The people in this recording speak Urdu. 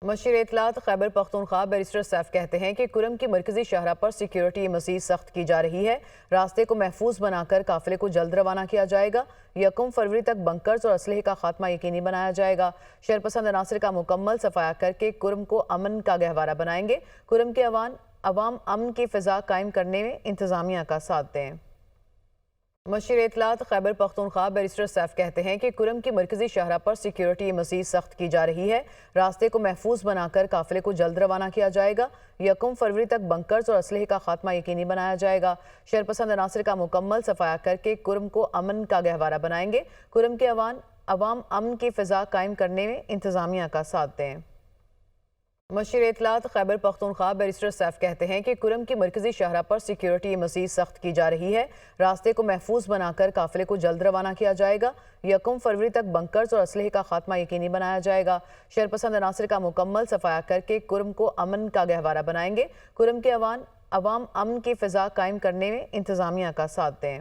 مشیر اطلاعات خیبر پختونخوا بیرسٹر سیف کہتے ہیں کہ کرم کی مرکزی شاہراہ پر سیکیورٹی مزید سخت کی جا رہی ہے۔ راستے کو محفوظ بنا کر قافلے کو جلد روانہ کیا جائے گا۔ 1 فروری تک بنکرز اور اسلحے کا خاتمہ یقینی بنایا جائے گا۔ شرپسند عناصر کا مکمل صفایا کر کے کرم کو امن کا گہوارہ بنائیں گے۔ کرم کے عوام امن کی فضا قائم کرنے میں انتظامیہ کا ساتھ دیں۔ مشیر اطلاعات خیبر پختونخوا بیرسٹر سیف کہتے ہیں کہ کرم کی مرکزی شاہراہ پر سیکیورٹی مزید سخت کی جا رہی ہے۔ راستے کو محفوظ بنا کر قافلے کو جلد روانہ کیا جائے گا۔ 1 فروری تک بنکرز اور اسلحے کا خاتمہ یقینی بنایا جائے گا۔ شرپسند عناصر کا مکمل صفایا کر کے کرم کو امن کا گہوارہ بنائیں گے۔ کرم کے عوام امن کی فضا قائم کرنے میں انتظامیہ کا ساتھ دیں۔ مشیر اطلاعات خیبر پختونخوا بیرسٹر سیف کہتے ہیں کہ کرم کی مرکزی شاہراہ پر سیکیورٹی مزید سخت کی جا رہی ہے۔ راستے کو محفوظ بنا کر قافلے کو جلد روانہ کیا جائے گا۔ 1 فروری تک بنکرز اور اسلحے کا خاتمہ یقینی بنایا جائے گا۔ شرپسند عناصر کا مکمل صفایا کر کے کرم کو امن کا گہوارہ بنائیں گے۔ کرم کے عوام امن کی فضا قائم کرنے میں انتظامیہ کا ساتھ دیں۔